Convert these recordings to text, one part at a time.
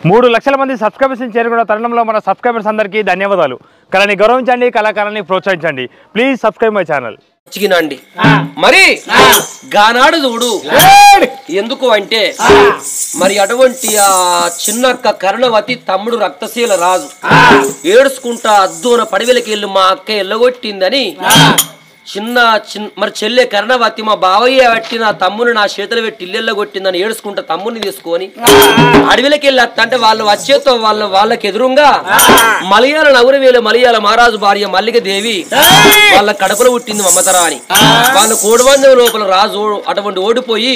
3 లక్షల మంది సబ్స్క్రైబర్స్ చేరుకున్న తరుణంలో మన సబ్స్క్రైబర్స్ అందరికీ ధన్యవాదాలు. కళని గౌరవించండి, కళాకారాన్ని ప్రోత్సహించండి. Please subscribe my channel. చిగినండి మరి గానాడు చూడు ఎందుకు అంటే మరి అటువంటి ఆ చిన్నక్క కరుణవతి తమ్ముడు రక్తశీల రాజు ఏడుచుకుంటా అద్దూన పడివెలకి వెళ్ళి మా అక్క ఎల్లగొట్టిందని మరి చెల్లె కరుణవతి మా బావయ్య పెట్టి నా తమ్ముని నా చేతులు పెట్టి ఇల్లెల్ల కొట్టిందని ఏడుచుకుంటా తమ్ముని తీసుకొని అడవిలోకి వెళ్ళి అంటే వాళ్ళు వచ్చేతో వాళ్ళకి ఎదురుగా మలయాళ నగురవేలు మలయాళ మహారాజు భార్య మల్లిక దేవి వాళ్ళ కడపలో పుట్టింది మమతరా అని వాళ్ళ కోడబంధం లోపల రాజు అటువంటి ఓడిపోయి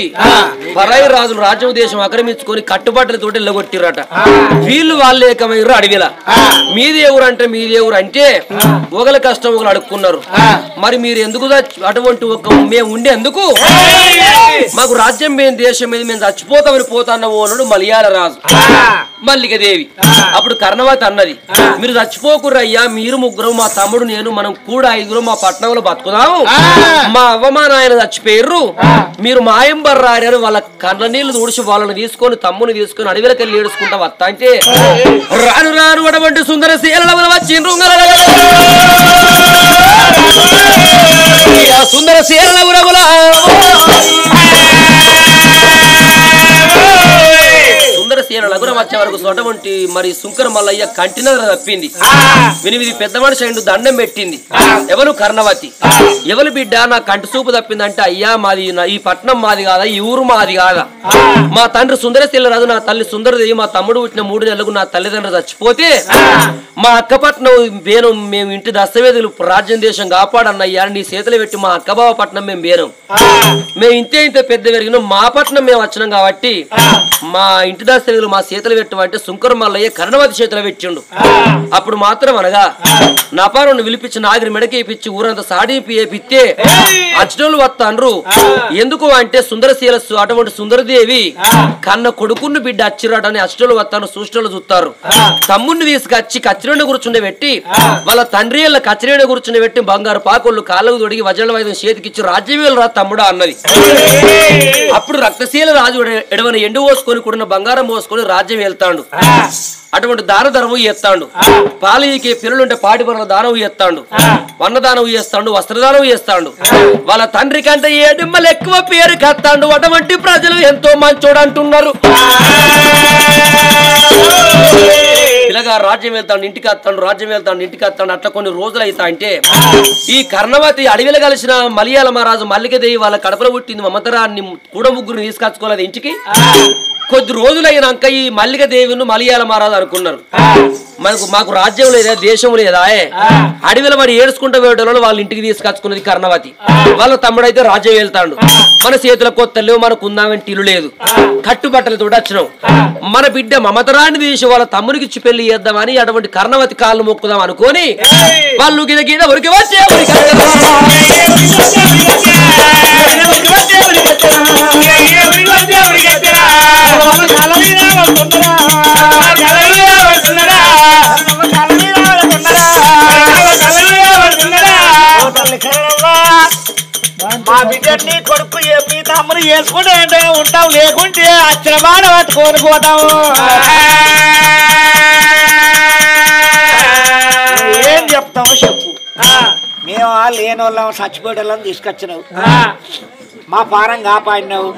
పరాయి రాజులు రాజ్యం దేశం ఆక్రమించుకొని కట్టుబాట్లతో ఎల్లగొట్టిరట. వీళ్ళు వాళ్ళు ఏకమయ్యారు అడవిలా. మీది ఎవరు అంటే మీది ఎవరు అంటే ఒకళ్ళ కష్టం ఒకరు అడుక్కున్నారు. మరి మీరు ఎందుకు అటువంటి మేము ఉండే ఎందుకు మాకు రాజ్యం మీద దేశం మీద మేము చచ్చిపోతామని పోతాన్నాము అన్నాడు మలయాళ రాజు మల్లికదేవి. అప్పుడు కర్ణవతి అన్నది, మీరు చచ్చిపోకుర్రయ్యా, మీరు ముగ్గురు మా తమ్ముడు నేను మనం కూడా 5 మా పట్టణంలో బతుకుదాము. మా అవ్వమాన ఆయన చచ్చిపోయారు, మీరు మాయంబర్ రారు. వాళ్ళ కళ్ళ నీళ్లు తుడిచి వాళ్ళని తీసుకొని తమ్ముని తీసుకొని అడవిలోకి వెళ్ళి ఏడుచుకుంటా వస్తా అంటే రాను రాను అటువంటి సుందర శీల వచ్చిండ్రు. సుందర శీల సుందరసేన లగురం వచ్చే వరకు సొటవంటి మరి శుంకర మల్లయ్య కంటిన తప్పింది. 8 పెద్ద మనిషి అయిండు దండం పెట్టింది. ఎవరు కర్ణవతి, ఎవరు బిడ్డ నా కంటి చూపు తప్పిందంటే అయ్యా మాది ఈ పట్నం మాది కాదా, ఈ ఊరు మాది కాదా, మా తండ్రి సుందరశీల రాజు నా తల్లి సుందరదేవి మా తమ్ముడు పుట్టిన 3 నెలలకు నా తల్లిదండ్రులు చచ్చిపోతే మా అక్కపట్నం వేను మేము ఇంటి దస్తవేదులు రాజ్యం దేశం కాపాడన్నయ్యా నీ చేతులు పెట్టి మా అక్కబావ పట్నం మేము వేరం మేము ఇంతే పెద్ద పెరిగిన మా పట్నం మేము వచ్చినాం కాబట్టి మా ఇంటి దస్తవేదులు మా చేతులు పెట్టమంటే శుంకర మల్లయ్య కర్ణవతి చేతులు పెట్టిండు. అప్పుడు మాత్రం అనగా నపారుని విలిపించి నాగిరి మెడకేపించి ఊరంతా సాడింపి ఏపిస్తే అచ్చటోళ్ళు వస్తాండ్రు. ఎందుకు అంటే సుందరశీల అటువంటి సుందరదేవి కన్న కొడుకుని బిడ్డ అచ్చిరాడని అచ్చటోళ్ళు వస్తాను సూష్టోళ్ళు చూస్తారు. తమ్ముడిని తీసుకొచ్చి కచ్చిరేణ కూర్చుండే పెట్టి వాళ్ళ తండ్రి కచ్చిరేణ కూర్చుండే పెట్టి బంగారు పాకోళ్ళు కాళ్ళకు తొడిగి వజ్రాల వైద్యం చేతికిచ్చి రాజ్యమేలు రా తమ్ముడా అన్నది. అప్పుడు రక్తశీల రాజు ఎడవని ఎండు పోసుకొని కూడిన బంగారం పోసుకొని రాజ్యం వెళ్తాడు. అటువంటి దాన ధర్మం చేస్తాడు. పాలయ్యకి పిల్లలుంటే పాటి పనుల దానం చేస్తాడు, వన్నదానం చేస్తాడు, వస్త్రదానం చేస్తాడు. వాళ్ళ తండ్రి కంటే ఏడిమ్మలు ఎక్కువ పేరు కత్తాడు. అటువంటి ప్రజలు ఎంతో మంచోడు అంటున్నారు. పిల్లగా రాజ్యం వెళ్తాడు, ఇంటికి వస్తాడు, రాజ్యం వెళ్తాడు, ఇంటికి వస్తాడు. అట్లా కొన్ని రోజులు అవుతా అంటే ఈ కర్ణవతి అడవిలో కలిసిన మలయాళ మహారాజు మల్లికదేవి వాళ్ళ కడపలో పుట్టింది మమతరాన్ని కూడా ముగ్గురు తీసుకొచ్చుకోలేదు ఇంటికి. కొద్ది రోజులైనాక ఈ మల్లికదేవిను మలయాళ మహారాజు అనుకున్నారు. మాకు రాజ్యం లేదా, దేశం లేదా, అడవిలో మరి ఏడుచుకుంటూ వేయడంలో వాళ్ళ ఇంటికి తీసుకొచ్చుకున్నది కర్ణవతి. వాళ్ళ తమ్ముడైతే రాజ్యం వెళ్తాడు. మన చేతుల కొత్త లేవు, మనకు ఉందామంటే ఇల్లు లేదు, కట్టుబట్టలతో వచ్చినాం. మన బిడ్డ మమతరాన్ని తీసి వాళ్ళ తమ్మునికి ఇచ్చి పెళ్లి చేద్దామని అటువంటి కర్ణవతి కాళ్ళు మొక్కుదాం అనుకొని వాళ్ళు గిద గిద ఉరికి వచ్చే మా బిడ్డని కొడుకు మీ తమ్ముడు వేసుకుంటే ఉంటావు, లేకుంటే అచ్చిన బాధ పట్టుకొని పోతాము. ఏం చెప్తావు చెప్పు. మేము లేని వాళ్ళం చచ్చిపోయేటోళ్ళని తీసుకొచ్చినావు, మా పారం కాపాడినావు.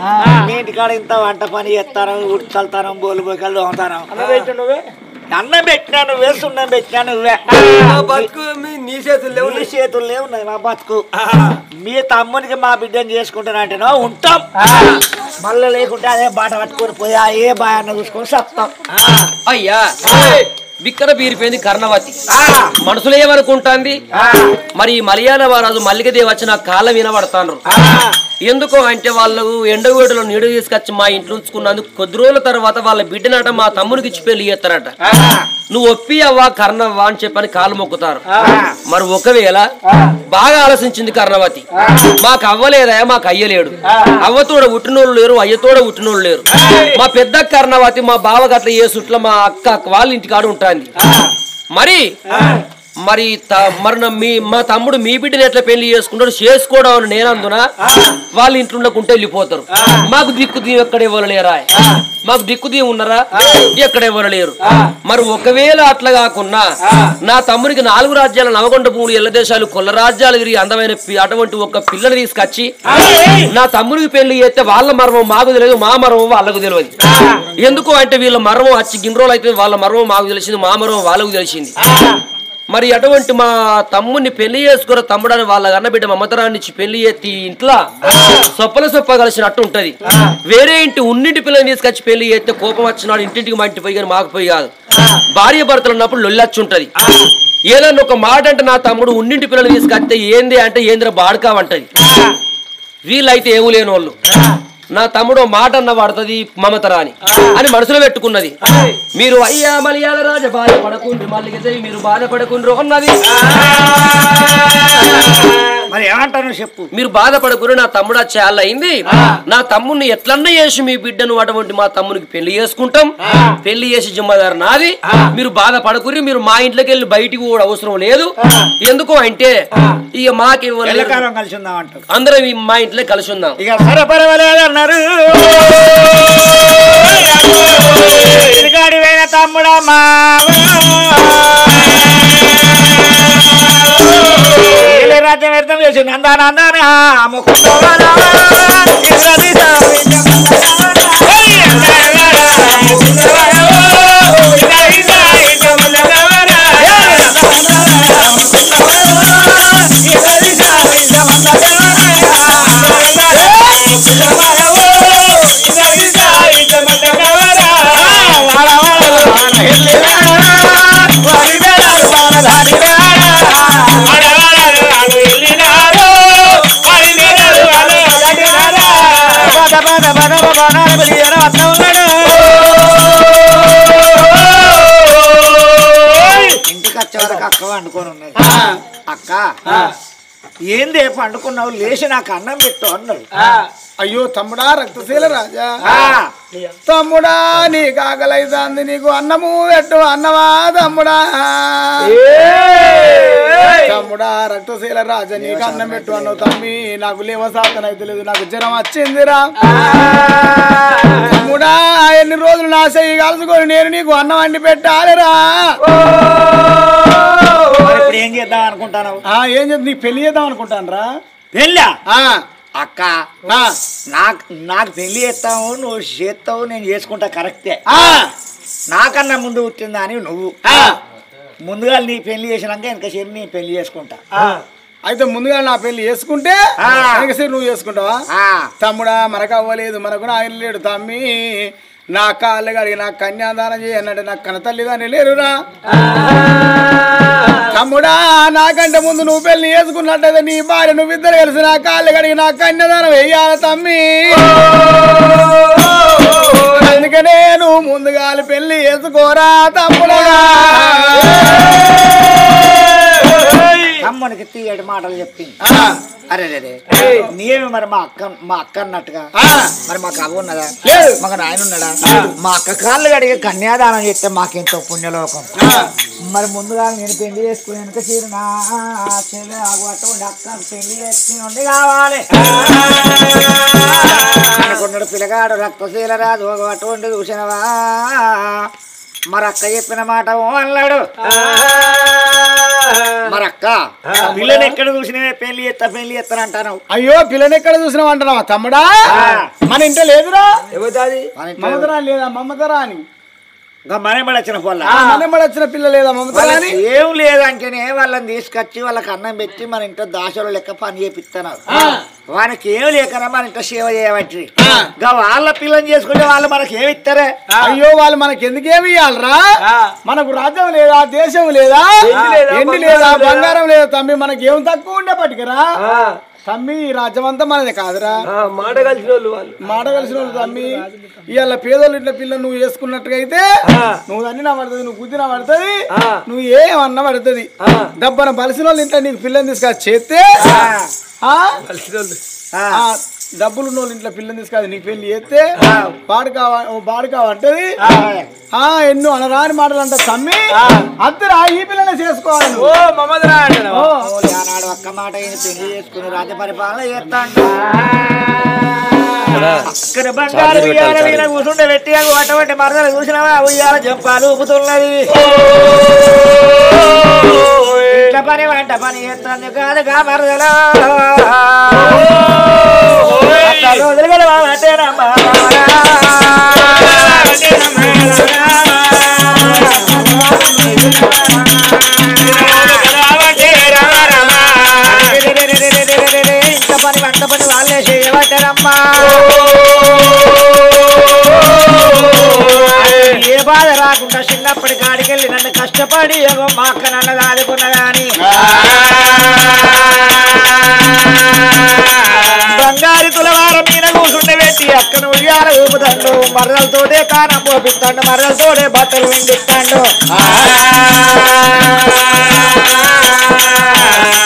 మీ ఇంటికాడ ఇంత వంట పని చేస్తాను, ఉడ్చల్తాను, బోలు బోకలు తోముతాను. అన్నం పెట్టినా నువ్వే, సున్నం పెట్టినా నువ్వే. నీ చేతులు లేవు మా బతుకు. మీ తమ్మునికి మా బిడ్డను చేసుకుంటానంటేనో ఉంటాం, మళ్ళీ లేకుంటే అదే బాట పట్టుకొని పోయి ఏ బాయన్న చూసుకొని చెప్తాం. అయ్యా విక్కర బీరిపోయింది కర్ణవతి. మనసులో ఏమనుకుంటాంది మరి మలయాళ మహారాజు మల్లికదేవి వచ్చిన కాళ్ళ వినబడతాను. ఎందుకో అంటే వాళ్ళు ఎండగోడలో నీడు తీసుకొచ్చి మా ఇంట్లో ఉంచుకున్నందుకు కొద్ది రోజుల తర్వాత వాళ్ళ బిడ్డనట మా తమ్మునికి ఇచ్చి పెళ్లి చేస్తారట. నువ్వు ఒప్పి అవ్వా కర్ణవ్వా అని చెప్పని కాళ్ళు మొక్కుతారు. మరి ఒకవేళ బాగా ఆలోచించింది కర్ణవతి, మాకు అవ్వలేదా, మాకు అయ్యలేడు, అవ్వతోడ ఉట్టినోళ్ళు లేరు, అయ్యతోడ ఉట్టినోళ్ళు లేరు. మా పెద్ద కర్ణవతి మా బావ గట్ల ఏ సుట్ల మా అక్క వాళ్ళ ఇంటికాడు ఉంటుంది. మరి మరి మా తమ్ముడు మీ బిడ్డని ఎట్లా పెళ్లి చేసుకుంటాడు చేసుకోవడం అని నేనందున వాళ్ళ ఇంట్లో ఉండకుంటే వెళ్ళిపోతారు. మాకు దిక్కు దీవు ఎక్కడ ఇవ్వలేరా, మాకు దిక్కు దీవు ఉన్నారా ఎక్కడ ఇవ్వలేరు. మరి ఒకవేళ అట్లా కాకుండా నా తమ్ముడికి 4 రాజ్యాల నవగొండ భూములు ఎల్ల దేశాలు కొల్ల రాజ్యాలు తిరిగి అందమైన అటువంటి ఒక పిల్లని తీసుకొచ్చి నా తమ్ముడికి పెళ్లి చేస్తే వాళ్ళ మర్మం మాకు తెలియదు, మా మర్మం వాళ్ళకు తెలియదు. ఎందుకు అంటే వీళ్ళ మర్మం వచ్చి గిన్ని రోజులు అయితే వాళ్ళ మర్మం మాకు తెలిసింది, మా మర్మం వాళ్ళకు తెలిసింది. మరి అటువంటి మా తమ్ముడిని పెళ్లి చేసుకున్న తమ్ముడని వాళ్ళ అన్నబిడ్డ మమతరాన్ని ఇచ్చి పెళ్లి ఎత్తి ఇంట్లో సొప్ప కలిసినట్టు ఉంటది. వేరే ఇంటి ఉన్నింటి పిల్లని తీసుకొచ్చి పెళ్లి చేస్తే కోపం వచ్చినాడు ఇంటింటికి మా ఇంటి పోయి కానీ మాకు పోయి కాదు. భార్య భర్తలు ఉన్నప్పుడు లొల్లొచ్చి ఉంటది. ఏదన్నా ఒక మాట అంటే నా తమ్ముడు ఉన్నింటి పిల్లలు తీసుకొస్తే ఏంది అంటే ఏంద్ర బాడుకావంటది. వీళ్ళైతే ఏమూ లేని వాళ్ళు నా తమ్ముడు మాట అన్న పడుతుంది మమతరాని అని మనసులో పెట్టుకున్నది. మీరు అయ్యా మలయాళ రాజ బాధపడకుండ్రు మళ్ళీ మీరు బాధపడకుండ్రు అన్నది. మరి ఏమంటాను చెప్పు. మీరు బాధపడకురు, నా తమ్ముడు చాలా అయింది, నా తమ్ముడిని ఎట్లన్నా చేసి మీ బిడ్డను అటువంటి మా తమ్మునికి పెళ్లి చేసుకుంటాం, పెళ్లి చేసి జిమ్మదారు నాది, మీరు బాధపడకురి, మీరు మా ఇంట్లోకి వెళ్ళి బయటికి కూడా అవసరం లేదు. ఎందుకు అంటే ఇక మాకు కలిసి ఉందాం అంటారు, అందరం మా ఇంట్లో కలిసి ఉందాం. ఇక సరే పర్వాలేదు అన్నారు. తమ్ముడా మా రాజ్యం వ్యర్థం చేసి నందానందానే ఇంటికి వచ్చేవరకు అక్క వండుకొని ఉన్నది. అక్క ఏంది పండుకున్నావు, లేచి నాకు అన్నం పెట్టు అన్నాడు. అయ్యో తమ్ముడా రక్తశీల రాజా, తమ్ముడా నీకు ఆకలైతుంది, నీకు అన్నము పెట్టు అన్నవా తమ్ముడా. తమ్ముడా రక్తశీల రాజా నీకు అన్నం పెట్టు అన్నావు తమ్మి, నాకు లేవ సాధన అయితే లేదు, నాకు జ్వరం వచ్చిందిరా. తమ్ముడా ఎన్ని రోజులు నా చెయ్యి కలుసుకొని నేను నీకు అన్నం వండి పెట్టాలిరా. ఇప్పుడు ఏం చేద్దాం అనుకుంటాను? ఏం చెప్పి నీకు పెళ్లి చేద్దాం అనుకుంటాను రా. పెళ్ళా అక్క, నాకు పెళ్లి చేస్తావు, నువ్వు చేస్తావు, నేను చేసుకుంటా కరెక్టే. నాకన్నా ముందు పుట్టిందా అని నువ్వు ముందుగా నీ పెళ్లి చేసినాక వెనక సరి నీ పెళ్లి చేసుకుంటా. అయితే ముందుగా నా పెళ్లి చేసుకుంటే సరి నువ్వు చేసుకుంటావా? తమ్ముడా మనకు అవ్వలేదు, మనకు ఆయన లేడు తమ్మి, నా కాళ్ళు కడిగి నాకు కన్యాదానం చేయనంటే నాకు కన్న తల్లిదాన్ని లేరురా. తమ్ముడా నాకంటే ముందు నువ్వు పెళ్లి చేసుకున్నట్టయితే నీ భార్య నువ్విద్దరు కలిసి నా కాళ్ళు కడిగి నాకు కన్యాదానం వెయ్యాలి తమ్మి. అందుకనే నువ్వు ముందుగా పెళ్లి చేసుకోరా తమ్ముడా. అమ్మనికి తీయటి మాటలు చెప్పింది. అరే నీవేమి మరి మా అక్క అన్నట్టుగా మరి మాకు అవ్వ ఉన్నదా, మాకు నాయన ఉన్నాడా? మా అక్క కాళ్ళు కడిగి కన్యాదానం చేస్తే మాకెంతో పుణ్యలోకం. మరి ముందుగా నేను పెళ్లి చేసుకుని వెనక చీరనా అటువంటి అక్క పెళ్లి చేసుకుని కావాలి అనుకున్నాడు పిల్లగాడు. రక్తశీల రాజు అటువంటి చూసినవా, మరి అక్క చెప్పిన మాట అన్నాడు. మరి అక్క పిల్లని ఎక్కడ చూసినవే పెళ్లి చేస్తాను అంటాను. అయ్యో పిల్లని ఎక్కడ చూసినావు అంటున్నావా తమ్ముడా? మన ఇంట్లో లేదురా, మమతరా లేదా? మమతరా అని మనబడి వచ్చిన పిల్ల లేదా? మమతరా అని ఏం లేదంటేనే వాళ్ళని తీసుకొచ్చి వాళ్ళకి అన్నం పెట్టి మన ఇంట్లో దాసలు లెక్క పని చేపిస్తున్నారు. వానికి ఏం లేకనా మన ఇంట్లో సేవ చేయబట్టి వాళ్ళ పిల్లని చేసుకుంటే వాళ్ళు మనకి ఏమి ఇస్తారే? అయ్యో వాళ్ళు మనకి ఎందుకేమి ఇవ్వాలరా? మనకు రాజ్యం లేదా, దేశం లేదా, ఎండి లేదా, బంగారం లేదా తమ్మి, మనకి ఏం తక్కువ ఉండే పట్టుకురా తమ్మి. ఈ రాజ్యం అంతా మనదే కాదురా, మాట కలిసిన వాళ్ళు తమ్మి. ఇవాళ పేదోళ్ళు ఇంట్లో పిల్ల నువ్వు వేసుకున్నట్టుగా అయితే నువ్వు అన్నినా పడుతుంది, నువ్వు గుద్దినా పడుతుంది, నువ్వు ఏమన్నా పడుతుంది. డబ్బన బలిసిన వాళ్ళు ఇంట్లో నీకు పిల్లని తీసుకొచ్చి చేస్తే డబ్బులు ఉన్న వాళ్ళ ఇంట్లో పిల్లని తీసుకు నీకు పెళ్లి చేస్తే బాడు కావంటది ఎన్నో అనరాని మాటలు అంట తమ్మి అద్దరా ఈ పిల్లని చేసుకోవాలి ఓ మమ్మదరా ఆనాడు ఒక్క మాట పెళ్లి చేసుకుని రాజ్య పరిపాలన చేస్తాడు అక్కడ బంగారు ఉయ్యాల మీద కూర్చుంటే పెట్టి అటువంటి మరదలు చూసినావా ఉయ్యాల జంపాలు ఊపుతున్నది ఇంట్లో పని వంట పని చేస్తుంది కాదుగా మరదలు రోజులు కదా అంటేనమ్మా ఇంట్లో పని వంట పని వాళ్ళే చేయబట్టారమ్మా ఏ బాధ రాకుండా చిన్నప్పటి కాడికెళ్ళి నన్ను కష్టపడి మా అక్క నన్ను దాదుకున్నా గాని బంగారు తులవారం మీద కూర్చుంటే పెట్టి అక్కను ఉయ్యాల ఊపుతాడు మరదలతోటే కారం పోపిస్తాడు మరదలతోటే బట్టలు వెండిస్తాడు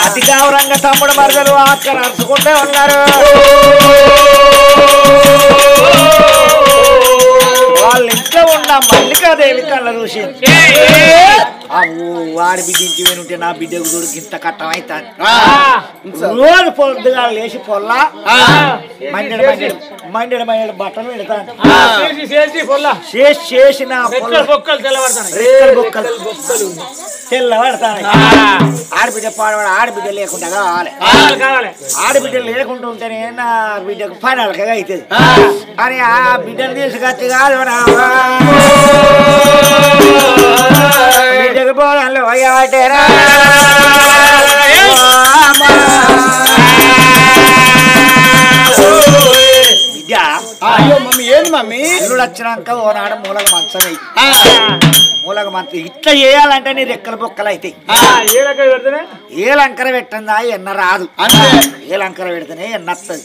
అతి గౌరంగా తమ్ముడు మరదలు అక్క నడుచుకుంటే ఉన్నారు వాళ్ళ ఇంట్లో ఉన్న మల్లికాదేవి కళ్ళ చూసి వాడి బిడ్డ ఇంటి ఉంటే నా బిడ్డకు దొరికి ఇంత కట్టం అవుతాను రోజు పొద్దుగా లేచి పొల్లా మండెడు బట్టలు పెడతాను చేసిన తెల్లబడతాను ఆడబిడ్డ పాడవాడు ఆడబిడ్డ లేకుండా కావాలి ఆడబిడ్డ లేకుండా ఉంటేనే నా బిడ్డకు పైనలకగా అవుతుంది అని ఆ బిడ్డను తీసుకొచ్చి కాదు బిడ్డకు పోదాలు పోయాటేరా బిడ్డ అయ్యో మమ్మీ ఏంది మమ్మీ అల్లుడు వచ్చినాక ఓనాడు మూలక మంచం మూలక మంచం ఇట్లా చేయాలంటే నీ రెక్కల బొక్కలు అవుతాయి ఏ లంకర పెట్టందా ఎన్న రాదు ఏ లంకర పెడితేనే ఎన్న వస్తుంది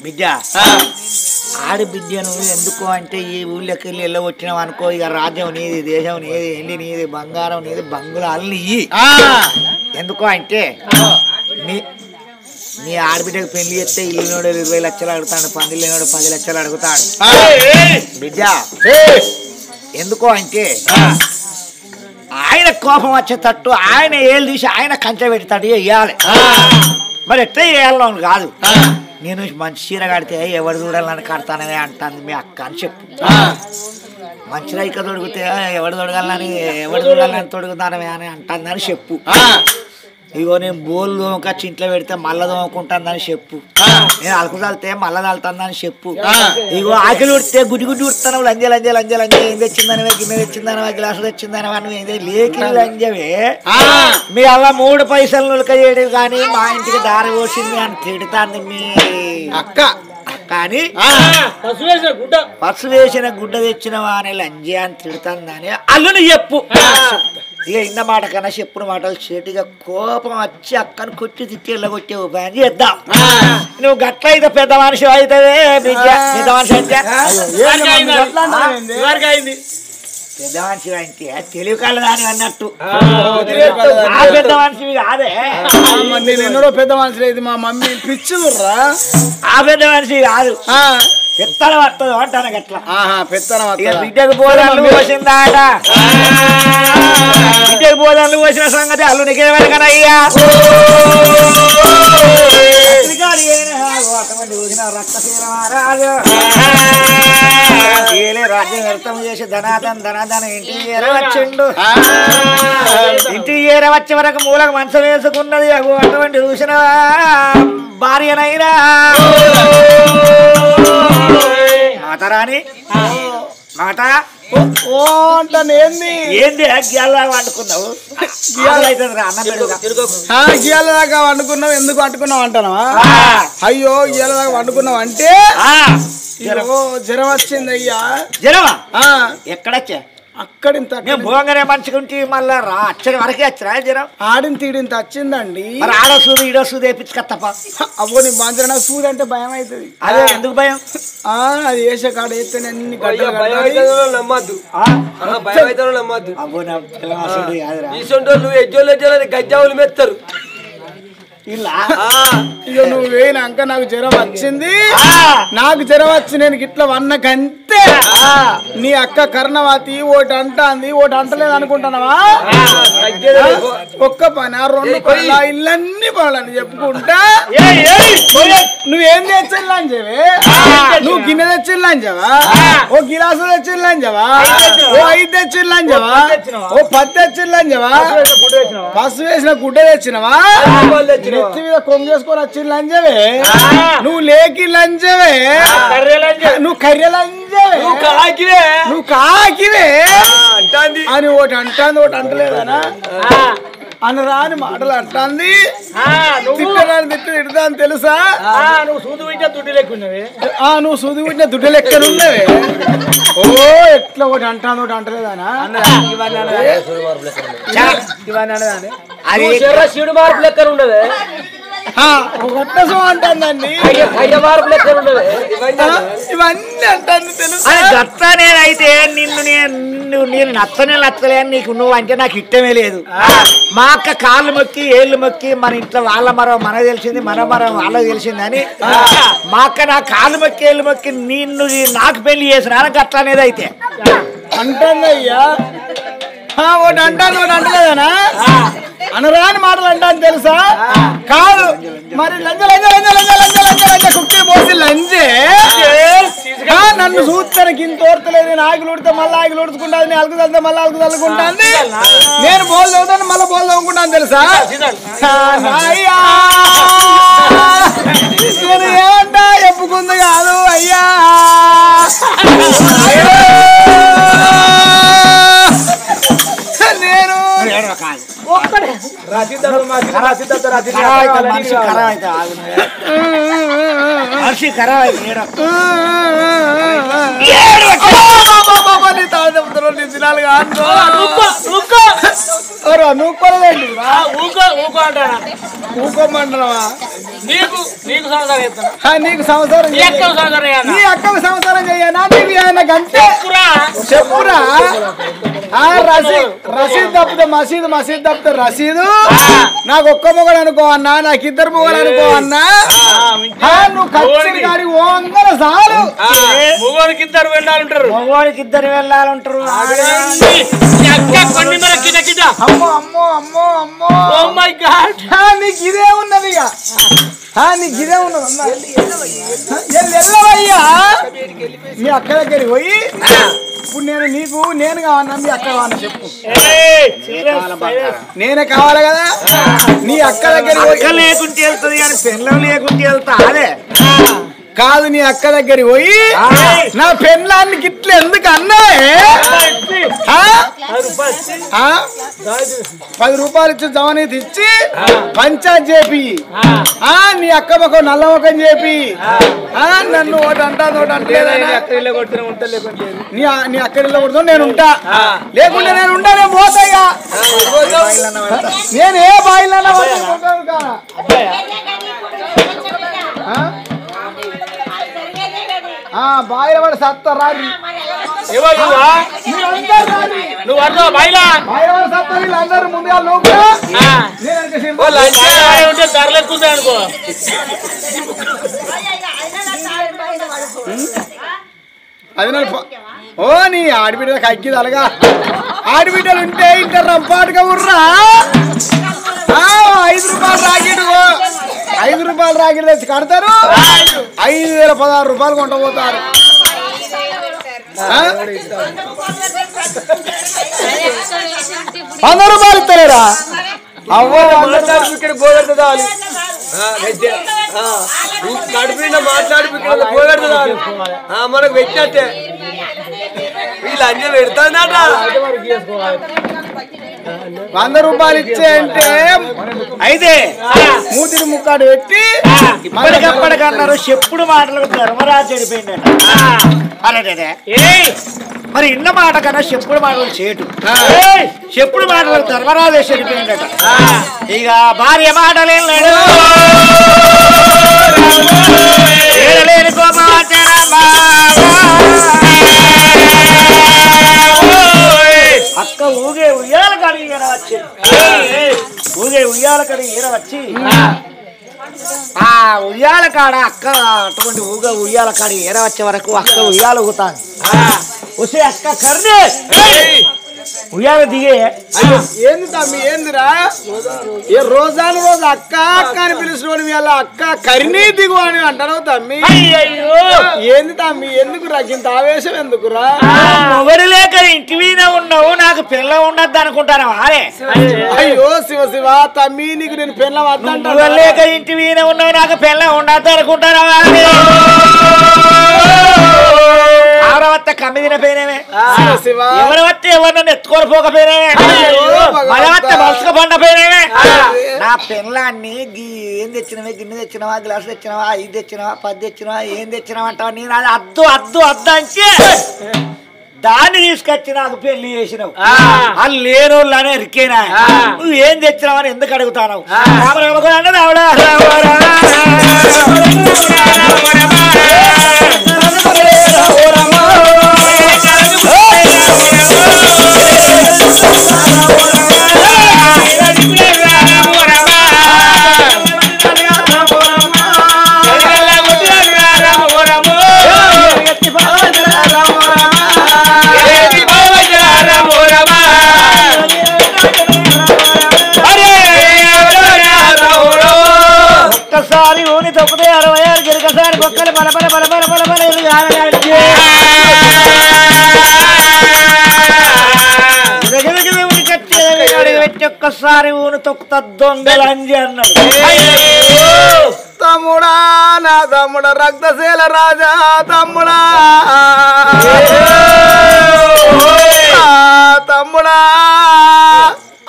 బిడ్డ ఆడబిడ్డను ఎందుకు అంటే ఈ ఊళ్ళోకి వెళ్ళి వెళ్ళగొచ్చినావు అనుకో ఇక రాజ్యం నీది దేశం నీది ఎండి నీది బంగారం నీది బంగుళాలు నీయి ఎందుకో అంటే నీ ఆడబిడ్డకు పెళ్లి చేస్తే ఇల్లునోడు 20 లక్షలు అడుగుతాడు పందిలేనోడు 10 లక్షలు అడుగుతాడు బిడ్డ ఎందుకో అంటే ఆయన కోపం వచ్చేటట్టు ఆయన ఏళ్ళు తీసి ఆయన కంచె పెడతాడు వేయాలి మరి ఎట్లా వేయాలో కాదు నేను మంచి చీర కడితే ఎవరు చూడాలని కడతానని అంటుంది మీ అక్క అని చెప్పు మంచి రైక తొడిగితే ఎవరు చూడాలని తొడుగుతానమే అని అంటుందని చెప్పు ఇగో నేను బోల్ దోమకొచ్చి ఇంట్లో పెడితే మళ్ళా దోమకుంటుందని చెప్పు నేను అలుకు చల్లితే మళ్ళా చల్లుతుందని చెప్పు ఇగో ఆకలి ఉడితే గుడ్డి ఉడుతాను లంజే ఏం తెచ్చిందని గిన్నె తెచ్చిందని గ్లాసు తెచ్చిందని నువ్వు లేకి లంజవే మీ అలా 3 పైసలు నులక చేయడం కానీ మా ఇంటికి దారి పోసింది అని తిడుతాంది మీ అక్క కానీ పసు వేసిన గుడ్డ తెచ్చినవా అని లంజే అని తిడుతుందని అల్లుని చెప్పు ఇక ఇన్న మాట కన్నా చెప్పిన మాటలు చేటిగా కోపం వచ్చి అక్కను కొట్టి తిట్టి వెళ్ళగొట్టే ఉపాయం చేద్దాం నువ్వు గట్ల అయితే పెద్ద మనిషి అవుతావే పెద్ద మనిషి అయితే పెద్ద మనిషి అంటే తెలివి కళ్ళ దాని అన్నట్టు పెద్ద మనిషివి కాదే నేను ఎన్నడో పెద్ద మనిషి లేదు మా మమ్మీ పిచ్చురా ఆ పెద్ద మనిషి కాదు పెత్తనం వస్తుంది అంటాను గట్లా పెత్తనం బిడ్డకు బోధనలు పోసిందాట బిడ్డకు బోధనలు పోసిన సంగతి అల్లునికి ఏమనకనయ్యా రాజ్యం వ్యర్థం చేసి ధనాధన ఇంటికి ఏరవచ్చిండు ఇంటికి ఏరవచ్చే వరకు మూలకు మనసు వేసుకున్నది అటువంటి చూసిన భార్యనైనా మాతరాని మాట ఏంది గీయాలదాకా వండుకున్నావు గీయాలదాకా వండుకున్నావు ఎందుకు వండుకున్నావు అంటావా అయ్యో గీయాలదాకా వండుకున్నావు అంటే జ్వరం వచ్చింది అయ్యా జ్వరమా ఎక్కడొచ్చా అక్కడ ఇంత భోంగనే మంచుకుంటే మళ్ళా అచ్చడి వరకే వచ్చిరా జ్వరం ఆడిన తీడింత వచ్చిందండి మరి ఆడో సూది ఈడో సూది వేయించుకత్తప్ప అవ్వో నీ బాంజన సూది అంటే భయం అవుతుంది అదే ఎందుకు భయం అది వేసే కాడ వేస్తే అన్ని నమ్మద్దు అబ్బో నా గజ్జావులు మెత్తారు ఇలా ఇక నువ్వు వేయినాక నాకు జ్వరం వచ్చింది, నాకు జ్వరం వచ్చి నేను గిట్ల వన్నకంతే నీ అక్క కర్ణవతి ఓటి అంటాంది, ఓటి అంటలేదు అనుకుంటున్నావా? ఒక్క పని రెండు పనుల ఇల్లన్నీ పనులని చెప్పుకుంటా నువ్వేం తెచ్చిల్లా అని చెప్పే, నువ్వు గిన్నె తెచ్చిల్లా అని చెప్పా, ఓ గిలాసు తెచ్చిల్లా అని చెప్పా, ఓ 5 తెచ్చిల్లా అని చెప్పా, ఓ 10 తెచ్చిల్లా అని చెప్పా, పసు వేసిన గుడ్డ తెచ్చినవా, నెత్తి మీద కొంగేసుకొని వచ్చి లంజవే, నువ్వు లేకి లంజవే, నువ్వు కర్రె లంజవే, నువ్వు కాకివే అని ఒకటి అంటాంది, ఒకటి అంటలేదనా అనరాని మాటలు అంటాంది. తిట్టడానికి తిడతా అని తెలుసా? నువ్వు సూది పెట్టిన దుడ్డు లెక్కనున్నవే. ఓ ఎట్లా ఒకటి అంటాను ఒకటి అంటలేదానా? శివుడు మార్పు లెక్కన ఉండదు, ఒట్టసం అంటాందండి, ఇవన్నీ అంటాను తెలుసు. గట్లా నేనైతే నేను నచ్చలే అని నీకు నువ్వు అంటే నాకు ఇష్టమే లేదు. మా అక్క కాళ్ళు మొక్కి ఏళ్ళు మొక్కి మన ఇంట్లో వాళ్ళ మరం మనకు తెలిసింది, మన మరం వాళ్ళకి తెలిసింది అని మా అక్క నా కాళ్ళు మొక్కి ఏళ్ళు మొక్కి నిన్ను నాకు పెళ్లి చేసిన గట్లా అనేది అయితే అంటానయ్యా. ఒకటి అంటాను ఒకటి అంటలేదనా? అనరాని మాటలు అంటాను తెలుసా? కాదు మరి లంజ లంజ లంజ లంజ లంజ లంజ లంజ కుక్కి పోసి లంజే నన్ను చూస్తానికి ఇంత ఓర్తలేదు. నేను ఆకులు ఉడితే మళ్ళీ ఆకులు ఉడుచుకుంటాను, నేను అలుగు తల్లితే మళ్ళీ అలుగు తల్లుకుంటాను, నేను బోల్ చదువుతాను మళ్ళీ బోల్ చదువుకుంటాను తెలుసా? నేను ఏమంటా చెప్పుకుంది కాదు అయ్యా, నేను ఊకోమంటున్నావా? నీకు సంవత్సరం నీ అక్కకు సంవత్సరం చెయ్యనా? నీకు ఆయన గంటే చెప్పురా. రసీదు తప్పితే మసీదు తప్పితే రసీదు. నాకు ఒక్క మొగడు అనుకో అన్నా, నాకు 2 మొగలు అనుకో అన్నా, నువ్వు ఖర్చు కానీ ఓ అంగల చాలు. మగవాడికి 2 వెళ్ళాలంటారు, మగవాడికి 2 వెళ్ళాలంటారు. అమ్మో అమ్మో అమ్మో అమ్మో నీకు ఇదే ఉన్నది, ఇక నీకు ఇదే ఉన్నది. వెళ్ళవయ్యా మీ అక్క దగ్గరికి పోయి, ఇప్పుడు నేను కావాలన్నా మీ అక్క కావాలన్నా చెప్పు, నేనే కావాలి కదా. నీ అక్క దగ్గర లేకుంటే వెళ్తుంది కానీ పెళ్ళం లేకుంటే వెళ్తా అదే కాదు. నీ అక్క దగ్గరికి పోయి నా పెళ్ళానికి ఇట్లా ఎందుకు అన్నావే? 10 రూపాయలు ఇచ్చి జవనీతి ఇచ్చి పంచాయత్ చేపి, నీ అక్క మొక్క నల్ల మొక్కం చేపి, నన్ను ఒకటి అంటాను ఒకటి అంటే నీ అక్క ఇళ్ళ కొడుతూ నేను ఉంటా, లేకుంటే నేను ఉంటా, నేను పోతాయిగా. నేను ఏ బాయిలన్నా బాయిల పడి సత్తా రాదు, నువ్వు అర్థం బయలా బాయిల పడి సత్తా వీళ్ళందరూ ముందుగా లోపల ధరలు ఎక్కువ అనుకో. అది ఓ నీ ఆడబిడ్డ కక్కి తలగా, ఆడబిడ్డలు ఉంటే ఇంకా రంపాటుగా ఉర్రా. 5 రూపాయలు రాకెట్ 5 రూపాయలు రాకెట్ తెచ్చి కడతారు, 5,016 రూపాయలు కొంటపోతారు. 100 రూపాయలు ఇస్తారా? అవ్వో ఇక్కడ గోదెడతాలి, కడుపున మాట్లాడి గోదెడతాలి, మనకు పెట్టినట్టే వీళ్ళు అన్నీ పెడతానట. 100 రూపాయలు ఇచ్చే అంటే అయితే మూతిని ముక్కాడు పెట్టి ఇప్పటికప్పటికన్నారు చెప్పుడు మాటలకు ధర్మరాజు చనిపోయిందట. అలాగే మరి ఇన్న మాట కన్నా చెప్పుడు మాటలు చేయటు, చెప్పుడు మాటలకు ధర్మరాజు చనిపోయిందట. ఇక భార్య మాటలేం లేడు, అక్క ఊగే ఉయ్యాల కడిగి వచ్చి ఊగే ఉయ్యాల కడిగి వచ్చి ఆ ఉయ్యాల కాడ అక్క అటువంటి ఉయ్యాల కాడ ఏర వచ్చే వరకు అక్క ఉయ్యాల ఊతాను వస్తే అక్క కర్రీ ఉయ్యాల దిగే ఏంది తమ్మి ఏందిరా ఏ రోజాను రోజు అక్క అక్క అని పిలుచుకోవడం ఇలా అక్క కరినీ దిగు అని అంటారు తమ్మి. ఏంది తమ్మి ఎందుకు ఇంత ఆవేశం ఎందుకురా? మొగడు లేక ఇంటి మీద ఉన్నావు నాకు పిల్ల ఉండద్దు అనుకుంటాను అరే. అయ్యో శివ శివ తమ్మి నీకు నేను పిల్ల వద్దంటా లేక ఇంటి మీద ఉన్నావు నాకు పిల్ల ఉండద్దు అనుకుంటాను ఆరవత్త కమ్మి తినపోయినవే ఎవరి వస్తే ఎవరినన్ను ఎత్తుకొని పోకపోయినవే మరవత్త బస్సుకు పండపోయినవే నా పిల్లాన్ని ఏం తెచ్చినవే గిన్నె తెచ్చినవా గ్లాసు తెచ్చినవా 5 తెచ్చినవా 10 తెచ్చినవా ఏం తెచ్చినావు అంటావు నేను అది అద్దు అద్దు అద్దు అంటే దాన్ని తీసుకొచ్చి నాకు పెళ్లి చేసినావు వాళ్ళు లేనోళ్ళనే ఇరికేనా నువ్వు ఏం తెచ్చినావు అని ఎందుకు అడుగుతావు ఒక్కసారి ఊని తప్పితే 66 గిరికసారి బొక్కలు బలబల బలబల బలబల ఒక్కసారి ఊను తొక్కుతా దొంగలంజి అన్నాడు. తమ్ముడా నా తమ్ముడ రక్తశీల రాజా తమ్ముడా తమ్ముడా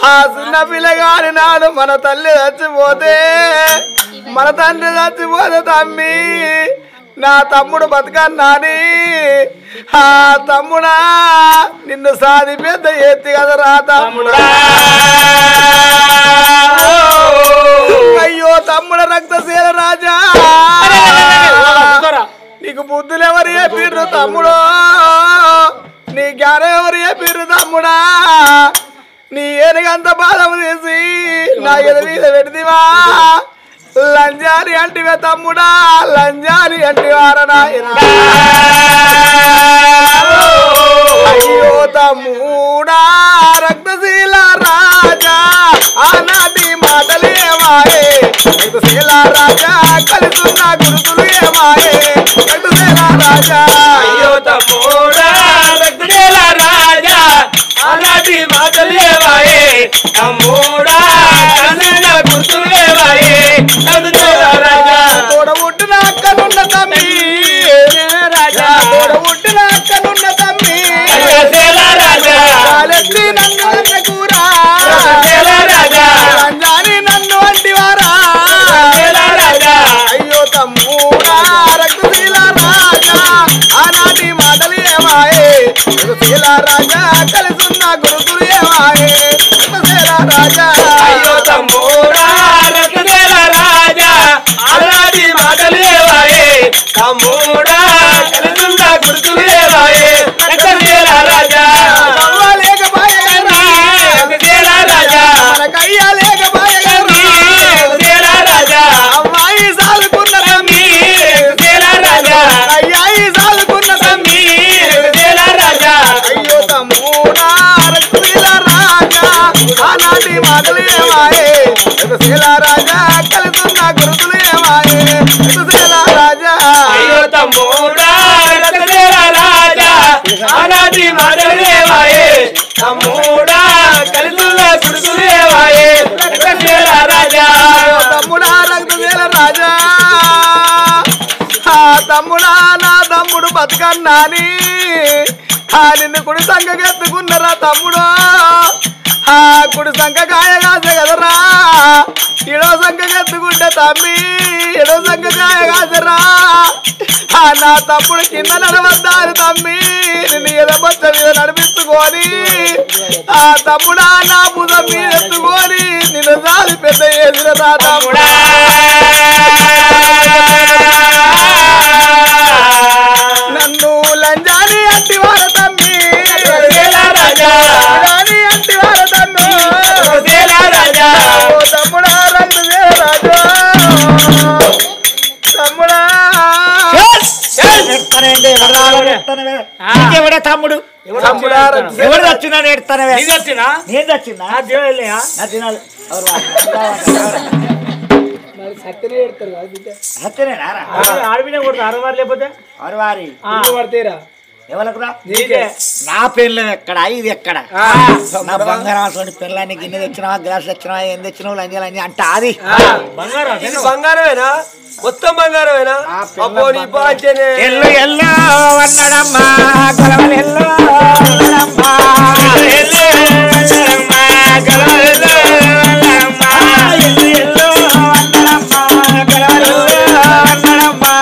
ఆ చిన్న పిల్లగాని నాడు మన తల్లి చచ్చిపోతే మన తండ్రి చచ్చిపోతే తమ్మి నా తమ్ముడు బతకన్నాని ఆ తమ్ముడా నిన్ను సాది పెద్ద ఎత్తి కదరా తమ్ముడా. అయ్యో తమ్ముడ రక్తశీల రాజా నీకు బుద్ధులు ఎవరు చెప్పిర్రు తమ్ముడు నీ జ్ఞానం ఎవరు చెప్పిర్రు తమ్ముడా నీ ఏనుగంత బాధము తీసి నా ఎదు మీద పెడితివా లంజాని అంటివే తమ్ముడా లంజాని అంటివారనా అయ్యో తమ్ముడా రక్తశీల రాజా ఆనాటి మాటలు ఏమాయే రక్తశీల రాజా కలుసున్న గురుతులు ఏమాయే రక్తశీల రాజా అయ్యో తమ్ముడా రక్తశీల రాజా ఆనాటి మాటలు ఏమాయే తమ్ముడా కలుసున్న గురుతులు ఏమాయే రక్తశీల రాజా తోడబుట్టిన అక్కనున్న తమ్మి రాజా తోడబుట్టిన అక్కనున్న తమ్మి రక్తశీల రాజా కాలెత్తి నన్ను అన్నకూరా రాజా లంజాని నన్ను అంటివారా రాజా అయ్యో తమ్ముడా రక్తశీల రాజా ఆనాటి మాటలు ఏమాయే రక్తశీల రాజా కలుసున్న గురుతులు ఏమాయే రక్తశీల రాజా అయ్యో తమ్ముడా రక్తశీల రాజా ఆనాటి మాటలు ఏవాయే తమ్ముడా కలుసున్న గుర్తులు ఏవాయే రక్తశీల రాజా రక్తశీల రాజా మనకయ్యా లేకపోయే రక్తశీల రాజా అమ్మాయి సాదుకున్న తమ్మి రక్తశీల రాజా అయ్యాయి సాదుకున్న తమ్మి రక్తశీల రాజా అయ్యో తమ్ముడా రక్తశీల రాజా ఆనాటి మాటలు ఏమాయే రక్తశీల రాజా కలుసున్న గురుతులు ఏమాయే రక్తశీల రాజా అయ్యో తమ్ముడా రక్తశీల రాజా ఆనాటి మాటలు ఏవాయే తమ్ముడా కలుసున్న గుర్తులు ఏవాయే రక్తశీల రాజా తమ్ముడా రక్తశీల రాజా ఆ తమ్ముడా నా తమ్ముడు బతుకన్నాని నిన్ను కుడి సంఖకెత్తుకున్నరా తమ్ముడు ఆ కుడి సంఖ కాయ కాసే కదరా ఇడో సంఖకెత్తుకుంటే తమ్మి ఇడో సంఖ కాయ కాసరా నా తమ్ముడు కింద నడవద్దారు తమ్మి నిన్ను ఎదబొచ్చ మీద నడిపించుకొని ఆ తమ్ముడా నా భుజం మీద ఎత్తుకొని నిన్ను సారి పెద్ద చేసిన రా తమ్ముడా నన్ను లంజాని అంటివార తమ్మి లంజాని అంటివార తమ్మి రక్తశీల రాజా ఓ తమ్ముడా రక్తశీల రాజా ఎవరు వచ్చినా నేర్తానే ఇది వచ్చినా నేను వచ్చిందా నా దేవుళ్ళయా నా తినాలి సత్యనేనారా ఆడపిన కొడుతుంది అరవారు లేకపోతే ఎవరు వారి పడతాయిరా ఎవరికురా నీకే నా పెళ్ళం ఎక్కడ ఇది ఎక్కడ నా బంగారం పెళ్ళాన్ని గిన్నె తెచ్చినావా గ్లాస్ తెచ్చినావా ఏం తెచ్చినావు లంజాలు అన్ని అంటే అది బంగారం ఇది బంగారమేనా మొత్తం బంగారమేనా అబ్బో నీ బాంచనే ఎల్లు ఎల్లో అన్నడమ్మా గొలవలు ఎల్లో అన్నడమ్మా ఎల్లు అన్నడమ్మా గొలవలు ఎల్లో అన్నడమ్మా ఎల్లు ఎల్లో అన్నడమ్మా గొలవలు ఎల్లో అన్నడమ్మా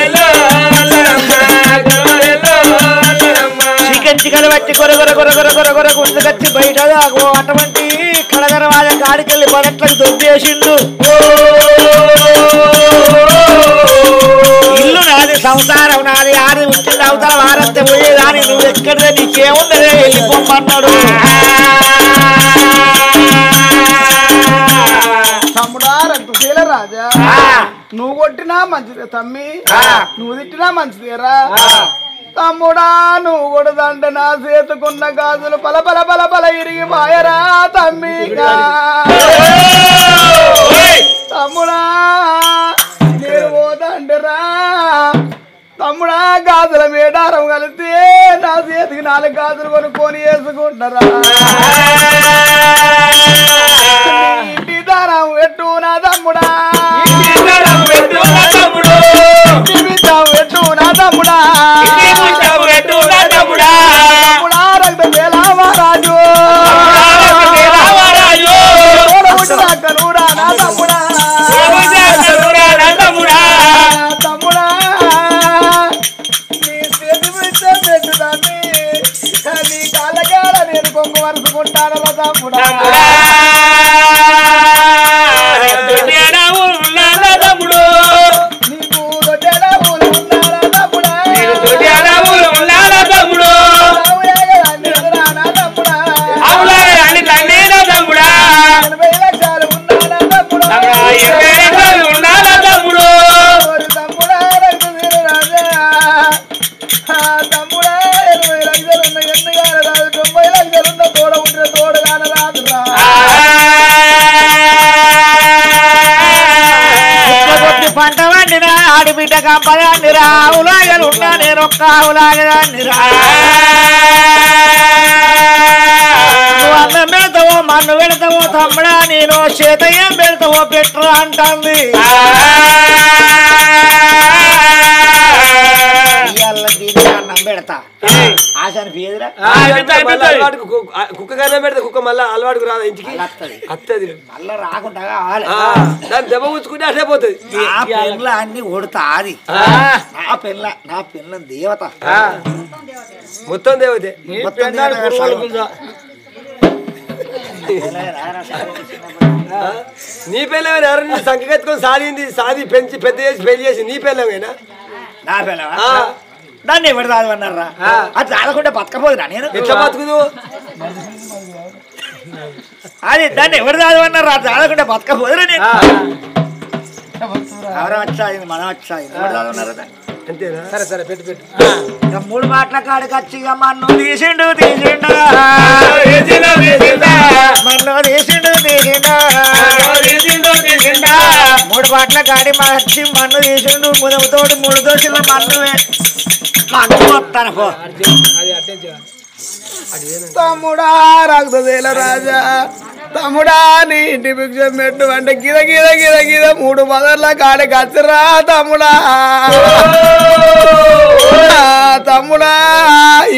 ఎల్లో అన్నడమ్మా గొలవలు ఎల్లో అన్నడమ్మా చికెన్ చికెన్ పట్టి కొర గుంతుకొచ్చి బయట అటువంటి కడగరవాద కాడికెళ్ళి పడట్లకు దొబ్బేసిండు ఇల్లు నాది సంసారం నాది ఆది వచ్చింది అవతల వారంతే పోయేదాని నువ్వు ఎక్కడే నీకేముందరే వెళ్ళిపోమన్నాడు తమ్ముడా రక్తశీల రాజా నువ్వు కొట్టినా మంచిదే తమ్మి నువ్వు తిట్టినా మంచిదేరా తమ్ముడా నువ్వు కొడదంటే నా చేతుకున్న గాజులు పల పల పల పల ఇరిగి మాయరా తమ్మి తమ్ముడా నేను పోదండరా తమ్ముడా గాజుల మేడారం కలిస్తే నా చేతికి 4 గాజులు కొనుక్కొని వేసుకుంటారా ఇంటి దారం పెట్టు నా తమ్ముడా పెట్టు నా తమ్ముడా తమ్ముడా రక్త వేలావారాజు కనురా నా తమ్ముడా తమ్ముడా నీ చేతి పెట్టుదాన్ని నీ కాళ్ళగాడ నేను కొంగు వరుసుకుంటాను తమ్ముడా నీకు దొడ్డేడా ఊరు ఉన్నారా తమ్ముడా తమ్ముడా 80 లక్షలు ఉన్నారా తమ్ముడా తమ్ముడా రక్తశీల రాజా తమ్ముడా 80 లక్షలు ఉన్న ఎన్నుగానే రాదు 90 లక్షలు ఉన్న తోడ ఉంటే తోడుగానే రాదురా పంట వండినా ఆడిబిడ్డ కంపదాన్నిరా ఆవులాగలున్నా నేను ఒక్క ఆవులాగదాన్నిరా నువ్వు అన్నం పెడతావో మన్ను పెడతావో తమ్ముడా నేను చేత ఏం పెడతావో పెట్టరు అంటుంది అన్నం పెడతా ఆశాని పేదరా కుక్క కన్నా పెడితే కుక్క మళ్ళీ అలవాటుకు రాదా ఇంటికి అత్తది మళ్ళా రాకుండా దాన్ని దెబ్బ పుచ్చుకుంటే అదే పోతుంది నా పెళ్ళ అన్ని కొడుతా అది నా పెళ్ళ దేవత మొత్తం దేవతే నీ పిల్లమైనా ఎవరైనా సంఖ్యకెత్తుకొని సాది పెంచి పెద్ద చేసి పెళ్లి చేసి నీ పిల్లమైనా నా పిల్లవా దాన్ని ఎవరు దాదమన్నారా అది దాదకుంటే బతకపోదురా నేను ఎట్లా బతుకుదు అది దాన్ని ఎవరు దాదమన్నారా అది దాదకుంటే బతకపోదురా నేను ఎవరో వచ్చాది మనం వచ్చాది ఎవరు దాదమన్నారా అంతేనా సరే సరే పెట్టు పెట్టు ఇక 3 మాటల కాడికి వచ్చి ఇక మన్ను తీసిండు మన్ను తీసిండు 3 మాటల కాడి వచ్చి మన్ను తీసిండు ముదముతోడు 3 దోశల మన్ను వస్తాను పో తమ్ముడా రక్తశీల రాజా తమ్ముడా నీ ఇంటి భిక్షం పెట్టు అంటే గిద గిద గిద గిద 3 మదర్ల కాడికి వచ్చిరా తమ్ముడా తమ్ముడా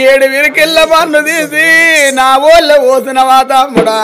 7 విరికిళ్ళ మన్ను తీసి నా ఊళ్ళో పోసినవా తమ్ముడా